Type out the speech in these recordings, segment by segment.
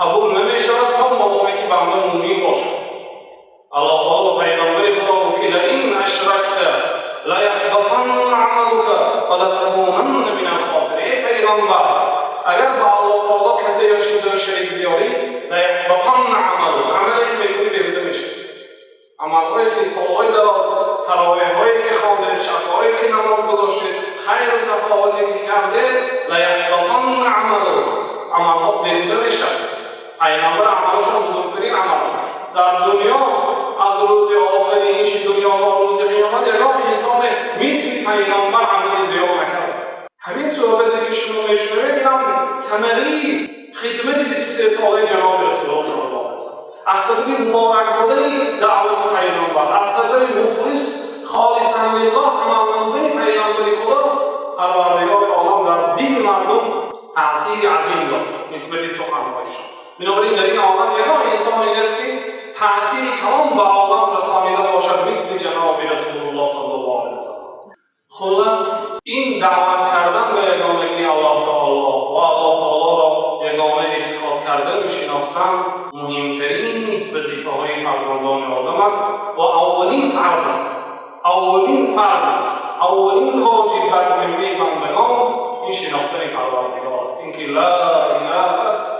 قبول نمی‌شود تا مادامی که بنده مومن باشد. الله تعالی به پیغمبر خدا گفت که لئن اشرکت لیحبطن عملک ولتکونن من الخاسرین. پیغمبر اگر با الله تعالی کسی یا چیزی را شریک بیاری لیحبطن عملک، عملی که میکنی بیهوده میشه. عملهایی که سالهای دراز، تراویح‌هایی که خواندید، شب‌هایی که نماز گذاشتید، خیر و سخاوتی که کردید، لیحبطن عملک، عملها بیهوده میشه. پیغمبر عملشان بزرگترین عمل است. در دنیا از روز آفرینش دنیا تا روز قیامت یگان انسان مثل پیغمبر عمل زیاد نکرده است. همین صحبتی که شما میشنوید اینم ثمره خدمت 23 ساله جناب رسول الله صلی الله علیه و سلم. از سبب مبارک بودن دعوت پیغمبر، از سبب مخلص خالصا لله عمل نمودن پیغمبر خدا، پروردگار عالم در دل مردم تأثیر عظیم دارد نسبت سخن‌هایشان. بنابراین در این عالم یگان انسان این است که تأثیر کلام به عالم رسانیده باشد مثل جناب رسول الله صلی الله علیه و سلم. خلاص این دعوت کردن به یگانگی الله تعالی و الله تعالی را یگانه اعتقاد کردن و شناختن مهمترین وظیفه‌های فرزندان آدم است و اولین فرض است. اولین واجب بر ذمه بندگان این شناختن پروردگار است. اینکه لا اله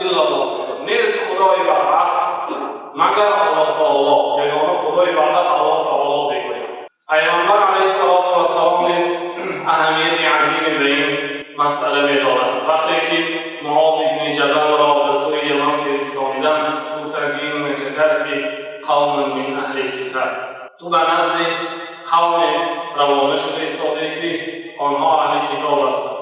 الا الله، نیست خدای برحق مگر الله تعالی، یگانه خدای برحق الله تعالی بگوید. پیامبر علیه السلام نیز اهمیت عظیمی به این مسئله می‌دادند. وقتی که معاذ بن جبل را به سوی یمن فرستادند گفتند که این کتاب قوم من اهل کتاب، تو به نزد قوم روانه شده ایستاده که آنها اهل کتاب هستند،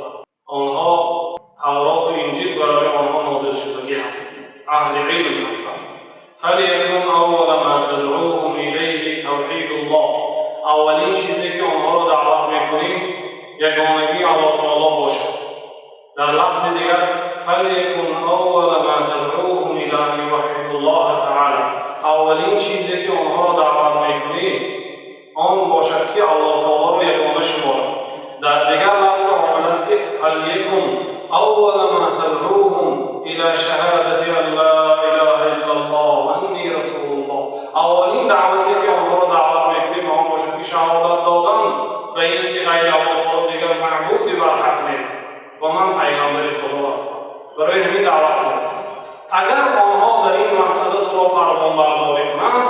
آنها تورات و انجیل برای آنها نازل شدگی هست، اهل علم هستند. فلیکن اول ما تدعوهم الیه توحید الله، اولین چیزی که آنها را دعوت میکنیم یگانگی الله تعالی باشد. در لفظ دیگر فلیکن اول ما تدعوهم الی ان یوحدوا الله تعالی، اولین چیزی که آنها را دعوت میکنیم آن باشد که الله تعالی را یگانه شمارد. در دیگر لفظ آمده است که فلیکن اول ما تدعوهم الى شهادت ان لا اله الا الله و انی رسول الله، اولین دعوتی که آنها را دعوت میکنیم آن باشد که شهادت دادن به اینکه غیر الله تعالی دیگر معبودی بر حق نیست و من پیغمبر خدا هستم. برای همین دعوت کنید. اگر آنها در این مسئله تو را فرمانبرداری کنند،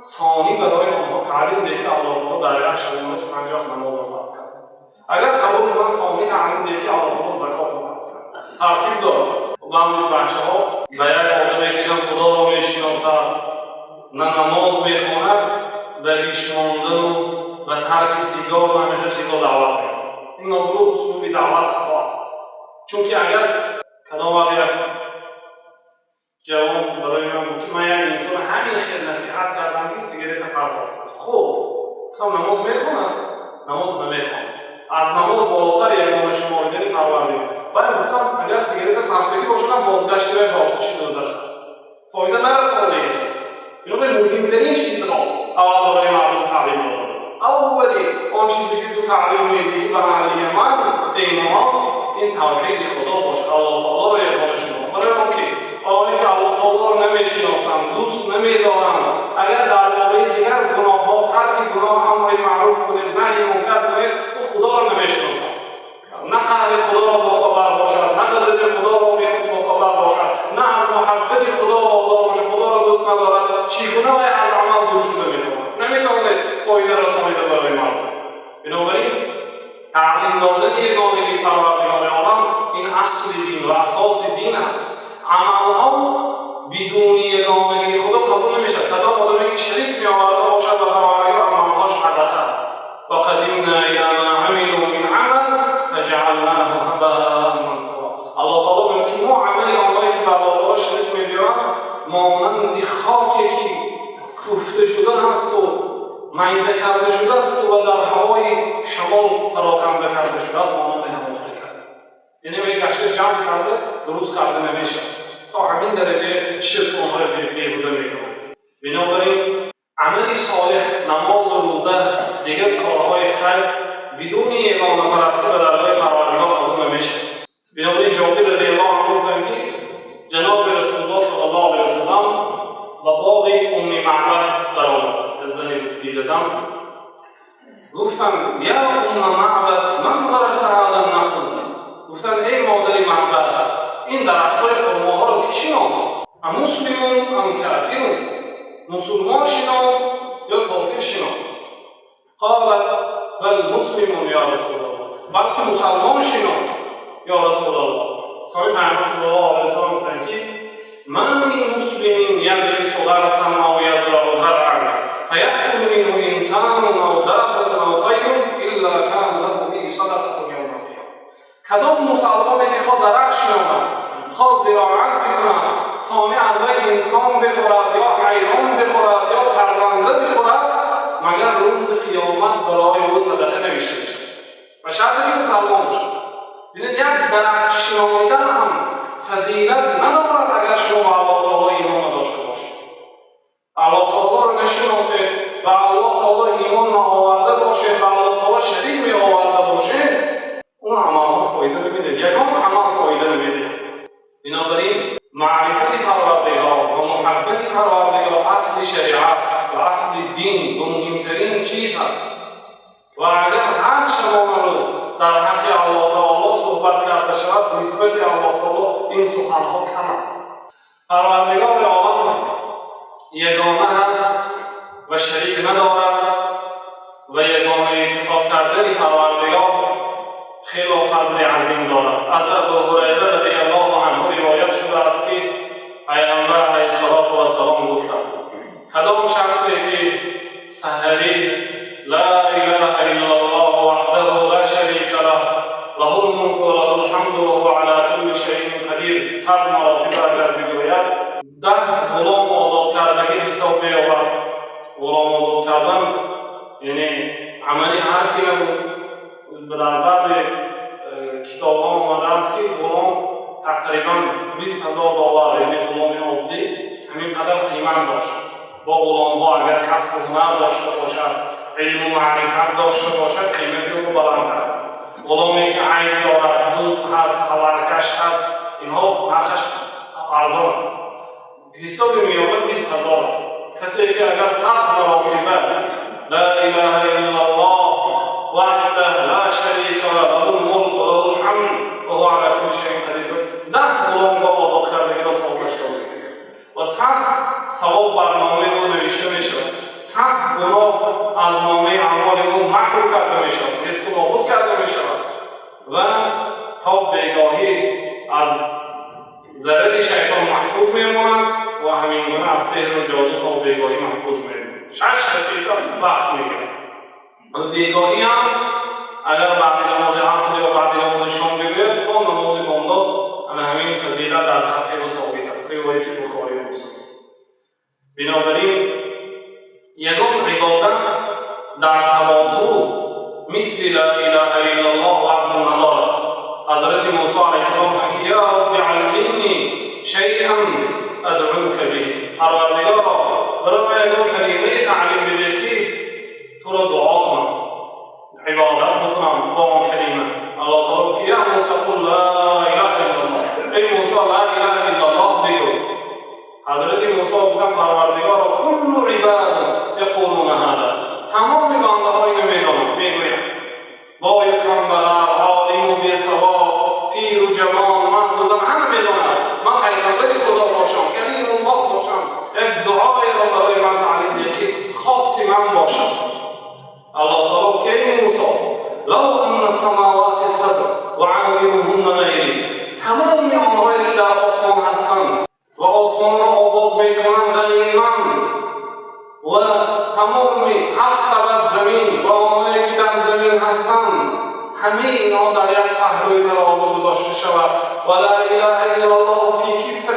ثانی برای آنها تعلیم ده که الله تعالی در یک شب و نصف 50 نماز را فرض کرده. اگر قبول کنند ثانی تعلیم ده که الله تعالی زکات را فرض کرده. ترتیب دارد. بعضی بچه‌ها به یک آدمی که نه خدا را میشناسد نه نماز میخواند به ریش ماندن و ترک سیگار و همیشه چیزا دعوت میکنند. این نادرست اسلوب دعوت خطا است. چون که اگر کدام وقت یک جوان برای من گفت که من یک انسان همین خیر نصیحت کردم که سیگارت پرتافت. خب گفتم نماز میخوانم؟ نماز نمیخوانم. از نماز بالاتر یگانه شماریدن پروردگار. ولی گفتم اگر سیگارت هفتگی باشه من بازگشتی به آتش دوزخ است. فایده نرسد از این. اینو به مهمترین چیز را اول برای مردم تعلیم دادم. اولی آن چیزی که تو تعلیم میدهی به اهل یمن این هاست، این توحید خدا باشه، الله تعالی را یگانه شناختن. برای آنکه آنهایی که الله تعالی را نمیشناسند، دوست نمیدارند، اگر درباره دیگر گناه‌ها ترک گناه امر معروف کنید، نهی منکر کنید، او خدا را نمیشناسند. نه قهر خدا را باخبر باشد، نه غضب خدا را باخبر باشد، نه از محبت خدا باخبر باشد، خدا را دوست ندارد، چگونه از عمل دور شده میتواند، نمیتواند فایده رسانیده برای مردم. بنابراین تعلیم دادن یگانگی پروردگار عالم این اصل دین و اساس دین است. عملها بدون یگانگی خدا قبول نمیشد. کدام آدمی که شریک میآورده باشد و پروردگار عملهاش غلط است. و قدمنا الی ما عملوا من عمل فجعلناه هباء منثورا. الله تعالی میگه ما عمل آنهایی که به الله تعالی شریک میگیرند مانند خاکی که کوفته شده است و معیده کرده شده است و در هوای شمال پراکنده کرده شده است، مانند همون کرده. یعنی به کشتی جمع کرده درست کرده نمیشه. تا همین درجه شرک آنها را بیهوده میکند. بنابراین عمل صالح، نماز و روزه، دیگر کارهای خیر بدون یگانه پرستی به درگاه پروردگار قبول نمیشه. بنابراین جابر رضی الله عنه گفتند که جناب رسول الله باغ ام معبد در آمد. زن پیرزن گفتن یا ام معبد من غرس هذا النخل، گفتن ای مادر معبد این درختای خرماها رو کی شناخت؟ ام مسلمون ام کافرون، مسلمان شناخت یا کافر شناخت؟ قالت بل مسلمون یا رسول الله، بلکه مسلمان شناخت یا رسول الله. صلی الله علیه و سلم گفتن که ما من مسلم يدرس غرسا او يزرع زرعا فيأكل منه انسان او دابة او طير الا كان له به صدقة يوم القيامة. کدام مسلمانی که خود درخت شناخت، خود زراعت بکند، صانع از وی انسان بخورد یا حیوان بخورد یا پرنده بخورد، مگر روز قیامت برای او صدقه نوشته میشود و شرطی که مسلمان باشد. ببینید یک درخت شناختن هم فضیلت ندارد اگر شما به الله تعالی ایمان داشته باشید. الله تعالی رو نشناسید و الله تعالی ایمان آورده باشید و الله تعالی شریک می آورده باشید، اون عملها فایده نمیده، یکم عمل فایده نمیده. بنابراین معرفت پروردگار و محبت پروردگار اصل شریعت و اصل دین و مهمترین چیز است. و اگر هر شبانه روز در حق الله تعالی صحبت کرده شود، نسبت الله تعالی این سخنها کم است. پروردگار عالم یگانه است و شریک ندارد و یگانه اعتقاد کردن پروردگار خیلی فضل عظیم دارد. از ابو هریره رضی الله عنه روایت شده است که پیامبر علیه السلام گفتند کدام شخصی که سحری لا اله الا الله وحده لا شریک له له الملك و له الحمد وهو على كل شيء قدیر 100 مراتب اگر بگوید 10 غلام آزاد کردگی حساب می‌یابد. غلام آزاد کردن یعنی عملی هر کی نبود. در بعضی کتاب‌ها آمده است که غلام تقریبا $20,000 یعنی غلام عادی همین قدر قیمت داشت. با غلام‌ها اگر کسب و هنر داشته باشد، علم و معرفت داشته باشد، قیمتی رو بلندتر است. غلامی که عیب دارد، دزد هست، خبرکش هست، اینها نرخش ارزان است. حساب می‌یابد 20,000 است. کسی که اگر 100 مراتب لا اله الا الله وحده لا شریک له له الملك و له الحمد وهو على كل شيء قدیر 10 غلام را آزاد کردگی را ثوابش داده و 100 ثواب بر نامه او نوشته می‌شود. 100 گناه از نامه اعمال او محو کرده می‌شود، استنابود کرده می‌شود و تا بیگاهی از ضرر شیطان محفوظ می‌ماند و همین گونه از سحر و جادو تا بیگاهی محفوظ می‌ماند. 6 دقیقه وقت می‌گیرد. و بیگاهی هم اگر بعد نماز عصر یا بعد نماز شام بگوید تا نماز بامداد همین فضیلت در حق او ثابت است. روایت بخاری و مسلم. بنابراین یگان عبادت در تواضع مثل لا اله الا الله وزن ندارد. حضرت موسی علیه السلام که یا رب علمنی شیئا ادعوک به، پروردگارا برای یگان کلمه تعلیم بده که تو را دعا کنم، عبادت بکنم با اون کلمه. الله تعالی که یا موسی قل لا اله الا الله، ای موسی لا اله الا الله بگو. حضرت موسی گفتن پروردگارا کل عباد یقولون هذا، تمام بنده ها اینو میگویند. با یک کمبلر، عالم و بی‌سواد، پیر و جوان، مرد و زن همه میدانند من پیغمبر خدا باشم، کلیم الله باشم، یک دعای را برای من تعلیم ده که خاص من باشد. الله تعالی که موسی لو ان السماوات السبع وعامرهن غیری، تمام آنهایی که در آسمان هستند و آسمان را آباد میکنند غیر من و تمام 7 طبقه زمین و آنهایی که در زمین هستند، همه اینا در یک پهلوی ترازو گذاشته شود و لا اله الا الله فی کفة،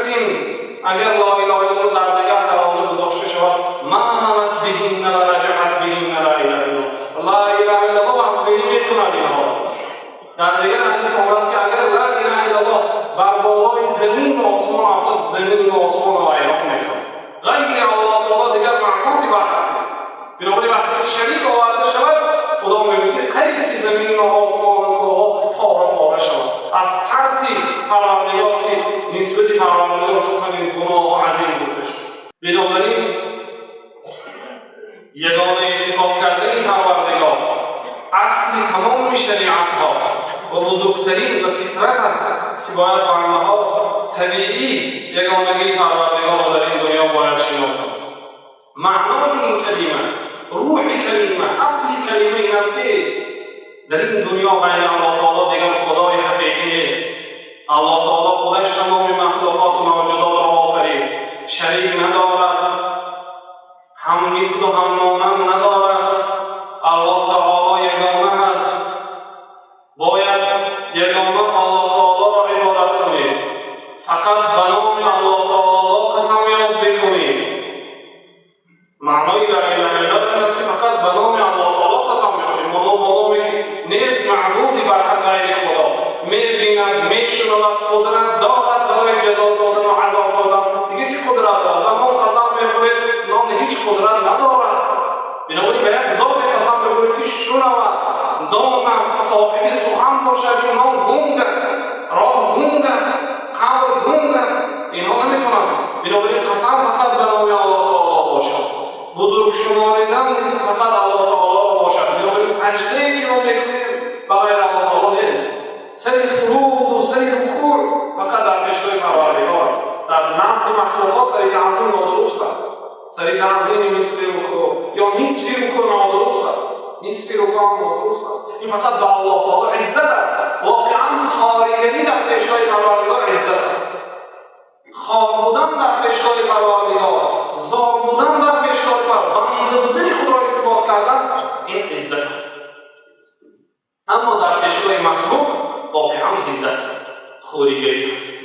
اگر لا اله الا الله در دیگر ترازو گذاشته شود مانت بهن لرجعت بهن لا اله الا الله، لا اله الا الله وزنی میکند اینها. در دیگر حدیث آمده است که اگر لا اله الا الله بر بالای زمین و آسمان افراد، زمین و آسمان را ویران میکند. غیر الله تعالی دیگر معبودی بر حق نیست. بنابراین وقتی که شریک آورده شود، خدا میگوید که قریب که زمین و آسمان و کوه‌ها پاره پاره شود از ترس پروردگار که نسبت پروردگار سخن گناه و عظیم گفته شد. بنابراین شریعت‌ها و بزرگترین و فطرت است که باید بر نهاد طبیعی یگانگی پروردگار را در این دنیا باید شناسند. معنای این کلمه، روح کلمه، اصل کلمه این است که در این دنیا غیر الله تعالی دیگر خدای حقیقی نیست. الله تعالی خودش تمام مخلوقات و موجودات را آفرید، شریک ندارد، هم مثل و هم مانند ندارد. الله تعالی یگانه است. باید یگانه الله تعالی را عبادت کنید. فقط به نام الله تعالی قسم یاد بکنید. معنای لا اله الا الله این است که فقط به نام الله تعالی قسم بخورید. مادامی که نیست معبودی بر حق غیر خدا، می‌بیند، می‌شنود، قدرت دارد برای جزا دادن و عذاب دادن، دیگه که قدرت دارد؟ به نام قسم می‌خورید، نام هیچ قدرت ندارد. بنابراین باید ذات قسم بخورید که شنود، داند، صاحب سخن باشد. که نام گنگ است، راه گنگ است، قبر گنگ است، اینها نمی‌تونند. بنابراین قسم فقط به نام الله تعالی باشد. بزرگ شماریدن نیست، فقط الله تعالی را باشد. بنابراین سجده‌ای که ما می‌کنیم بغیر الله تعالی نیست. سر فرود و سر رکوع فقط در پیشگاه پروردگار است. در نزد مخلوقات سر تعظیم نادرست است. سر تعظیم مثل رکوع یا نصف رکوع نادرست است. نصف رکوع نادرست است. این فقط به الله تعالی عزت است. واقعا خارگری در پیشگاه پروردگار عزت است. خار بودن در پیشگاه پروردگار، زار بودن در پیشگاه پروردگار، بنده بودن خود را اثبات کردن، این عزت است. اما در پیشگاه مخلوق واقعا ذلت است، خوریگری است.